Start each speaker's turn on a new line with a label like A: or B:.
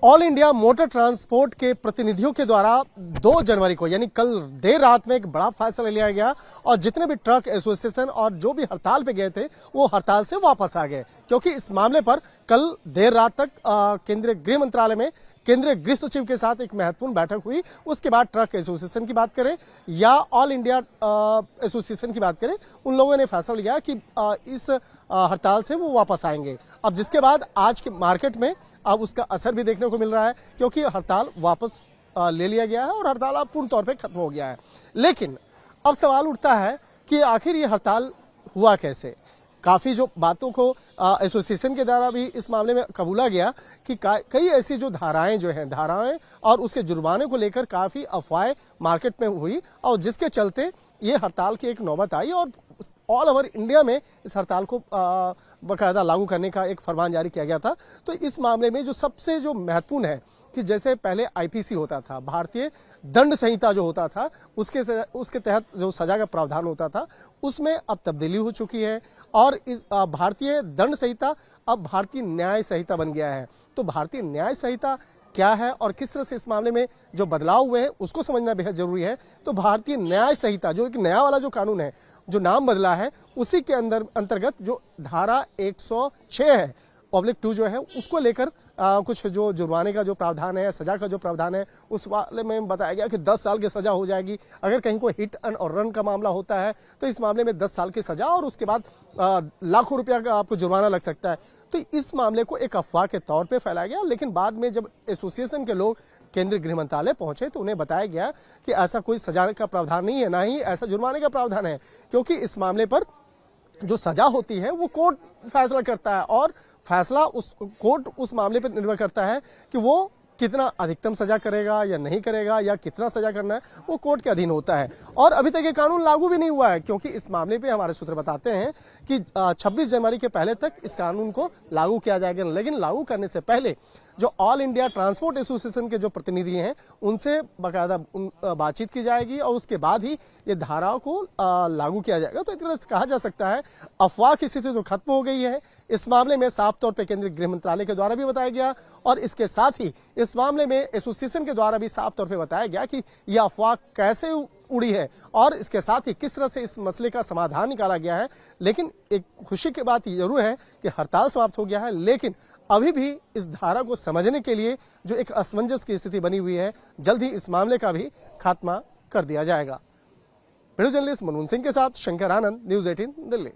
A: All India motor transport के प्रतिनिधियों के द्वारा 2 जनवरी को यानी कल देर रात में एक बड़ा फैसला लिया गया और जितने भी ट्रक एसोसिएशन और जो भी हड़ताल पे गए थे वो हड़ताल से वापस आ गए, क्योंकि इस मामले पर कल देर रात तक केंद्रीय गृह मंत्रालय में केंद्रीय गृह सचिव के साथ एक महत्वपूर्ण बैठक हुई। उसके बाद ट्रक एसोसिएशन की बात करें या ऑल इंडिया एसोसिएशन की बात करें, उन लोगों ने फैसला लिया कि इस हड़ताल से वो वापस आएंगे। अब जिसके बाद आज के मार्केट में अब उसका असर भी देखने को मिल रहा है, क्योंकि हड़ताल वापस ले लिया गया है और हड़ताल अब पूर्ण तौर पे खत्म हो गया है। लेकिन अब सवाल उठता है कि आखिर ये हड़ताल हुआ कैसे। काफी जो बातों को एसोसिएशन के द्वारा भी इस मामले में कबूला गया कि कई ऐसी जो धाराएं और उसके जुर्माने को लेकर काफी अफवाहें मार्केट में हुई और जिसके चलते ये हड़ताल की एक नौबत आई और ऑल ओवर इंडिया में इस हड़ताल को बाकायदा लागू करने का एक फरमान जारी किया गया था। तो इस मामले में जो सबसे जो महत्वपूर्ण है कि जैसे पहले आईपीसी होता था, भारतीय दंड संहिता जो होता था, उसके तहत जो सजा का प्रावधान होता था, उसमें अब तब्दीली हो चुकी है और इस भारतीय दंड संहिता अब भारतीय न्याय संहिता बन गया है। तो भारतीय न्याय संहिता क्या है और किस तरह से इस मामले में जो बदलाव हुए हैं उसको समझना बेहद जरूरी है। तो भारतीय न्याय संहिता जो एक नया वाला जो कानून है, जो नाम बदला है, उसी के अंतर्गत जो धारा 106 है पब्लिक 2 जो है, उसको लेकर कुछ जो जुर्माने का जो प्रावधान है, सजा का जो प्रावधान है, उस वाले में बताया गया कि 10 साल की सजा हो जाएगी। अगर कहीं कोई हिट एंड और रन का मामला होता है तो इस मामले में 10 साल की सजा और उसके बाद लाखों रुपया का आपको जुर्माना लग सकता है। तो इस मामले को एक अफवाह के तौर पे फैलाया गया, लेकिन बाद में जब एसोसिएशन के लोग केंद्रीय गृह मंत्रालय पहुंचे तो उन्हें बताया गया कि ऐसा कोई सजा का प्रावधान नहीं है, ना ही ऐसा जुर्माने का प्रावधान है, क्योंकि इस मामले पर जो सजा होती है वो कोर्ट फैसला करता है और फैसला कोर्ट उस मामले पर निर्भर करता है कि वो कितना अधिकतम सजा करेगा या नहीं करेगा या कितना सजा करना है, वो कोर्ट के अधीन होता है। और अभी तक ये कानून लागू भी नहीं हुआ है, क्योंकि इस मामले पे हमारे सूत्र बताते हैं कि 26 जनवरी के पहले तक इस कानून को लागू किया जाएगा। लेकिन लागू करने से पहले जो ऑल इंडिया ट्रांसपोर्ट एसोसिएशन के जो प्रतिनिधि हैं उनसे बाकायदा बातचीत की जाएगी और उसके बाद ही ये धाराओं को लागू किया जाएगा। तो एक तरह से कहा जा सकता है अफवाह की स्थिति तो खत्म हो गई है। इस मामले में साफ तौर पर केंद्रीय गृह मंत्रालय के द्वारा भी बताया गया और इसके साथ ही इस मामले में एसोसिएशन के द्वारा भी साफ तौर पर बताया गया कि यह अफवाह कैसे उड़ी है और इसके साथ ही किस तरह से इस मसले का समाधान निकाला गया है। लेकिन एक खुशी की बात जरूर है कि हड़ताल समाप्त हो गया है, लेकिन अभी भी इस धारा को समझने के लिए जो एक असमंजस की स्थिति बनी हुई है, जल्द ही इस मामले का भी खात्मा कर दिया जाएगा। वीडियो जर्नलिस्ट मनमोहन सिंह के साथ शंकर आनंद, न्यूज़ 18 दिल्ली।